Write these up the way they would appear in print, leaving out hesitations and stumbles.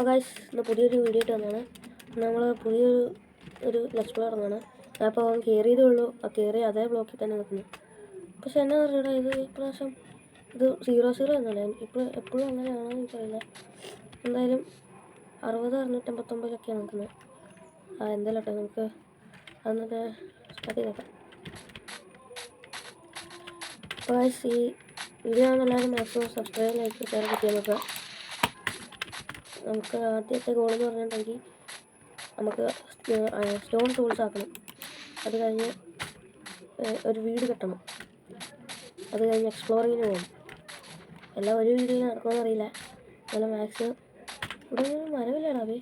അപ്പോൾ ഗൈസ് ഇന്ന് പുതിയൊരു വീഡിയോ ഇട്ട് വന്നതാണ്. നമ്മൾ പുതിയൊരു ലെറ്റ്സ് പ്ലേ ഇറങ്ങുകയാണ്. അപ്പോൾ അവൻ കയറിയതേ ഉള്ളൂ. ആ കയറി അതേ ബ്ലോക്കിൽ തന്നെ നിൽക്കുന്നു. പക്ഷെ എന്നാ പറയുക, ഇത് ഇപ്രാവശ്യം ഇത് 0-0 എന്നല്ല, ഇപ്പോൾ എപ്പോഴും അങ്ങനെയാണെന്ന് എനിക്കറിയില്ല. എന്തായാലും 60-659 നിൽക്കുന്നത്. എന്തായാലും നമുക്ക് അതൊക്കെ സ്റ്റാർട്ട് ചെയ്തേക്കാം. അപ്പോൾ ഗൈസ് ഈ വീഡിയോ ആണെന്നെല്ലാവരും മാക്സിമം സബ്സ്ക്രൈബ് ലൈക്ക് ഷെയർ ചെയ്യാൻ നോക്കുക. നമുക്ക് ആദ്യത്തെ ഗോൾ എന്ന് പറഞ്ഞിട്ടുണ്ടെങ്കിൽ നമുക്ക് സ്റ്റോൺ ടൂൾസ് ആക്കണം. അത് കഴിഞ്ഞ് ഒരു വീട് കെട്ടണം. അത് കഴിഞ്ഞ് എക്സ്പ്ലോറിങ്ങിന് പോകും. എല്ലാം ഒരു വീഡിയോയിൽ നടക്കുമെന്ന് അറിയില്ല. നല്ല മാക്സിമം ഇവിടെ മരമില്ലടാ അവേ.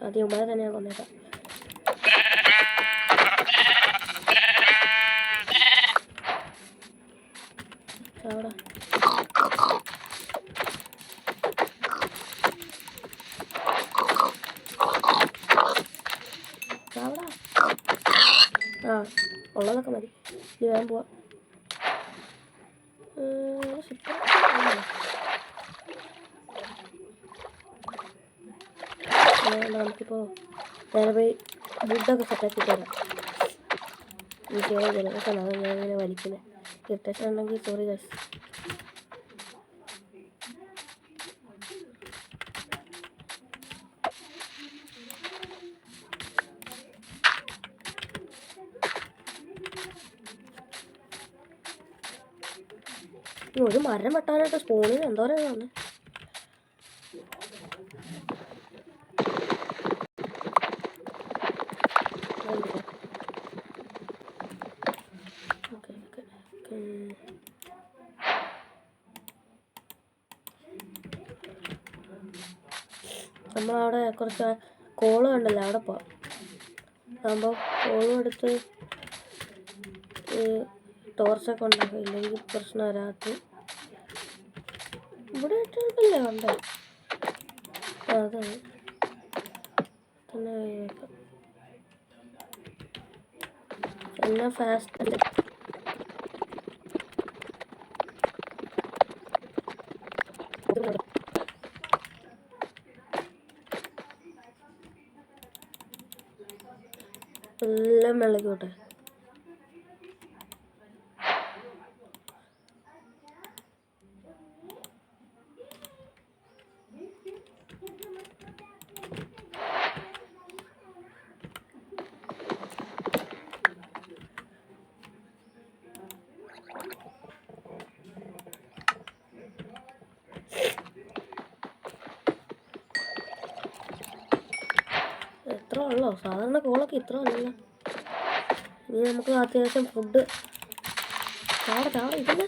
ആദ്യം ഉമ്മാരെ തന്നെ ഞാൻ കൊന്നേക്കാം. അവിടെ ഉള്ളതൊക്കെ മതി. ഇനി വേഗം പോവാം. നമുക്കിപ്പോൾ നേരെ പോയി വുഡൊക്കെ സെറ്റാക്കി തരാം. എനിക്കവിടെ ജനറേഷനാണ് ഞാനിങ്ങനെ വലിക്കുന്നത്. ഇറിറ്റേഷൻ ഉണ്ടെങ്കിൽ സോറി ഗൈസ്. ഒരു മരം വെട്ടാനായിട്ട് സ്പൂണിന് എന്തോരം വന്ന്. നമ്മളവിടെ കുറച്ച് കോളം ഉണ്ടല്ലോ, അവിടെ പോവാം. ആകുമ്പോൾ കോളം എടുത്ത് ടോർച്ചൊക്കെ ഉണ്ടാക്കും. ഇല്ലെങ്കിൽ പ്രശ്നം വരാത്ത ഇവിടെ ഇട്ടല്ലേ ഉണ്ട്. അതാണ് പിന്നെ എല്ലാം ഫാസ്റ്റ് അല്ലേ. എല്ലാം വെള്ളക്കോട്ടെ. ഇത്ര ഉള്ളോ? സാധാരണ കോളൊക്കെ ഇത്ര ഉള്ളല്ലോ. ഇനി നമുക്ക് അത്യാവശ്യം ഫുഡ് ഇതില്ല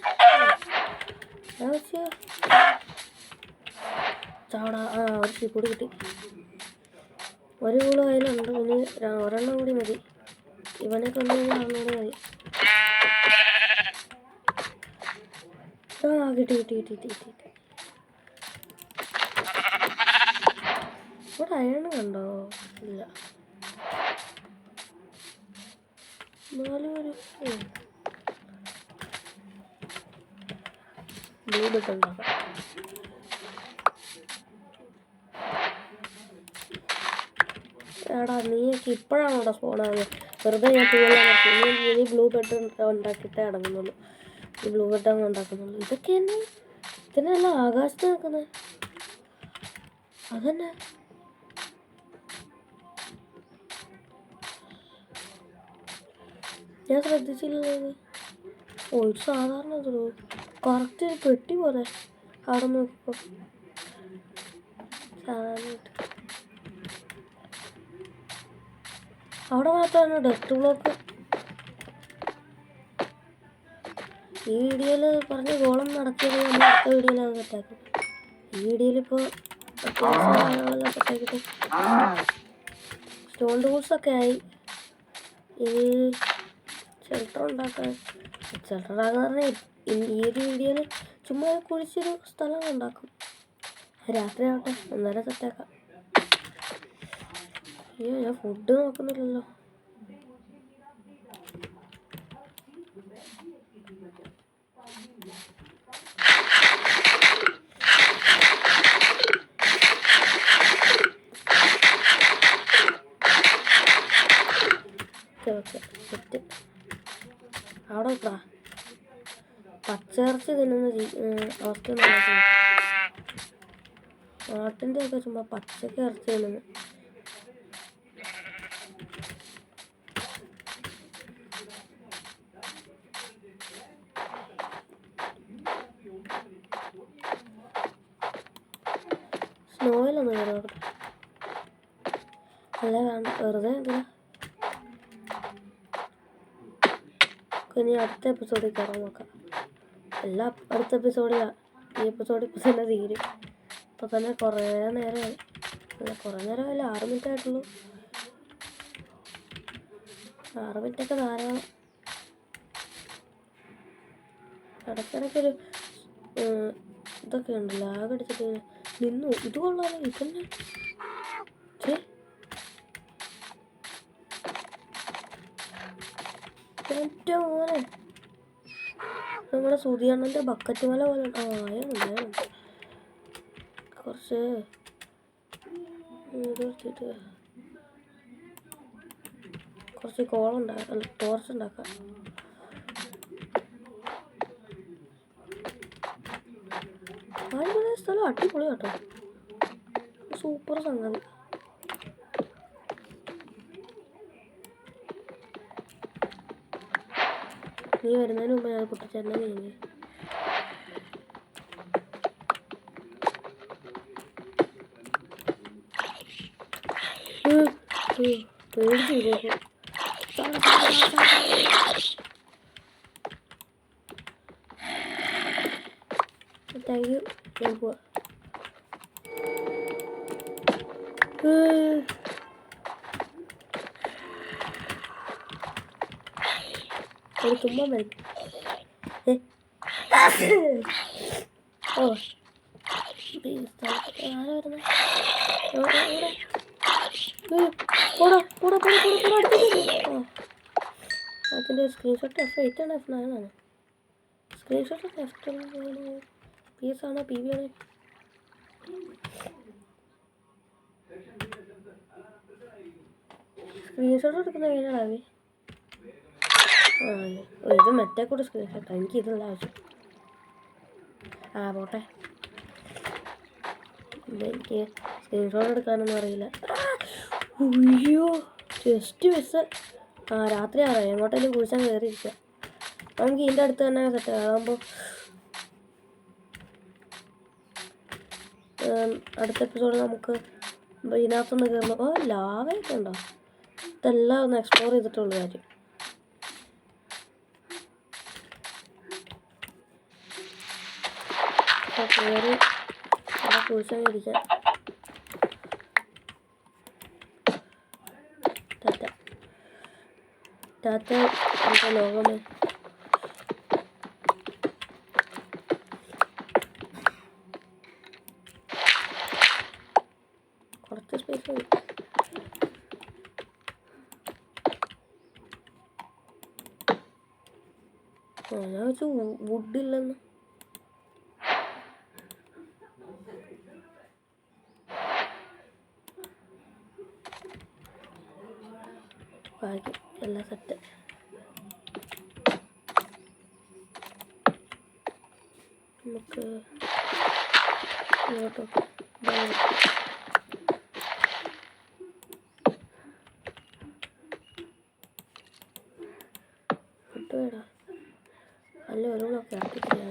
ചാവടാ. ഒരു ചീക്കൂടി കിട്ടി. ഒരു കൂട് കയ്യിലുണ്ട്. ഇനി ഒരെണ്ണം കൂടി മതി. ഇവനെ കൊണ്ടു ഒരെണ്ണം കൂടി മതി. കിട്ടി. ഇവിടെ അയൺ കണ്ടോ? ഇല്ല. ബ്ലൂ ബെഡ് ഉണ്ടാക്കാം. എടാ നീയൊക്കെ ഇപ്പോഴാണ് ഇവിടെ സ്പോണാകുന്നത്. വെറുതെ ഞാൻ ഇനി ബ്ലൂ ബെഡ് ഉണ്ടാക്കിയിട്ടേ അടങ്ങുന്നുള്ളൂ. ഈ ബ്ലൂ ബെഡാണ് ഉണ്ടാക്കുന്നുള്ളൂ. ഇതൊക്കെ തന്നെ ഇതിനെല്ലാം ആകാശത്ത് നിൽക്കുന്നത്. അതന്നെ ഞാൻ ശ്രദ്ധിച്ചില്ലത്. ഇത് സാധാരണ കറക്റ്റ് പെട്ടി പോലെ അവിടെ നോക്കിപ്പോ സാധാരണയായിട്ട്. അവിടെ മാത്രമാണ് ഡസ്റ്റ് ബ്ലോക്ക്. ഈ വീഡിയോയിൽ പറഞ്ഞ ഗോളം നടക്കിയത് നമ്മൾ അടുത്ത വീഡിയോയിൽ അത് സെറ്റാക്കും. ഈ വീഡിയോയിലിപ്പോൾ അത്യാവശ്യം കാര്യങ്ങളെല്ലാം സെറ്റാക്കിയിട്ട് സ്റ്റോൺ ടൂൾസൊക്കെ ആയി. ഈ ഷെൽട്ടർ ഉണ്ടാക്കാൻ പറഞ്ഞാൽ ഈ ഒരു വീഡിയോയിൽ ചുമ്മാ കുഴിച്ചൊരു സ്ഥലം ഉണ്ടാക്കും. രാത്രി ആവട്ടെ, അന്നേരം സെറ്റാക്കാം. അയ്യോ, ഞാൻ ഫുഡ് നോക്കുന്നില്ലല്ലോ. അവിടെ വെക്കടാ. പച്ചയിറച്ചി തിന്നുന്ന അവസ്ഥ നാട്ടിൻ്റെ ഒക്കെ ചുമ്മാ പച്ചക്ക് ഇറച്ചി തിന്നുന്നു. സ്നോയിലൊന്നും കയറി നോക്കട്ടെ. അല്ല വേണ്ട, വെറുതെ എന്തിനാ. ഇനി അടുത്ത എപ്പിസോഡിൽ കയറാൻ നോക്കാം. എല്ലാം അടുത്ത എപ്പിസോഡിലാണ്. ഈ എപ്പിസോഡ് ഇപ്പോൾ തന്നെ തീരും. ഇപ്പോൾ തന്നെ കുറേ നേരമായി. അല്ല കുറേ നേരമല്ല, 6 മിനിറ്റ് ആയിട്ടുള്ളൂ. 6 മിനിറ്റൊക്കെ ധാരാളം. ഇടയ്ക്കിടയ്ക്കൊരു ഇതൊക്കെ ഉണ്ട്, ലാഗ് അടിച്ചിട്ട് നിന്നു. ഇത് കൊള്ളാമോ ഇതന്നെ. മോനെ നമ്മുടെ സുധിയണ്ണൻ്റെ ബക്കറ്റ് മല പോലെ. ആയുണ്ട് കുറച്ച് എടുത്തിട്ട് കുറച്ച് കോളുണ്ടാക്കാം, അല്ല ടോർച്ച് ഉണ്ടാക്കാം. ആദ്യം സ്ഥലം അടിപൊളി കേട്ടോ, സൂപ്പർ സംഗതി. നീ വരുന്നതിന് മുമ്പ് ഞാൻ പൊട്ടിച്ചെന്നെ നീങ്ങി. പേടിച്ചു താങ്ക് യു. ഞാൻ പോവാ. ഒരു തുമ്പ മതി. ഓ ആരാ വരുന്നത്? അതിൻ്റെ സ്ക്രീൻഷോട്ട് F8 ആണ്, F9 ആണ്. സ്ക്രീൻഷോട്ട് F10 PS ആണോ PV ആണോ? സ്ക്രീൻഷോട്ട് എടുക്കുന്നത് എങ്ങനെയാണ്? ഇത് മറ്റേ കൂടെ സ്ക്രീൻഷോട്ടാണ്, എനിക്ക് ഇതുള്ള ആവശ്യം. പോട്ടെ, എനിക്ക് സ്ക്രീൻഷോട്ട് എടുക്കാനൊന്നും അറിയില്ല. അയ്യോ ജസ്റ്റ് മിസ്. രാത്രി ആറാം, എങ്ങോട്ടേലും കുഴിച്ചാൽ കയറിയിരിക്കുക. നമുക്ക് ഇതിൻ്റെ അടുത്ത് തന്നെ സെറ്റ് ആകുമ്പോൾ അടുത്ത എപ്പിസോഡ് നമുക്ക് ഇതിനകത്തൊന്ന് കയറുമ്പോൾ ലാവയൊക്കെ ഉണ്ടോ? ഇതെല്ലാം ഒന്ന് എക്സ്പ്ലോർ ചെയ്തിട്ടുള്ള കാര്യം. കയറി അവിടെ കുഴിച്ചാൽ ഇരിക്കാം. ടാറ്റ എൻ്റെ ലോകമേ. കുറച്ച് സ്പേസ് മതി. ഞാൻ വെച്ചു വുഡില്ലെന്ന്. ബാക്കി എല്ലാം സെറ്റ്. നമുക്ക് ഇങ്ങോട്ട് ഫുഡ് വേടാ. അല്ല ഓരോന്നൊക്കെ ഇറക്കിട്ടില്ല.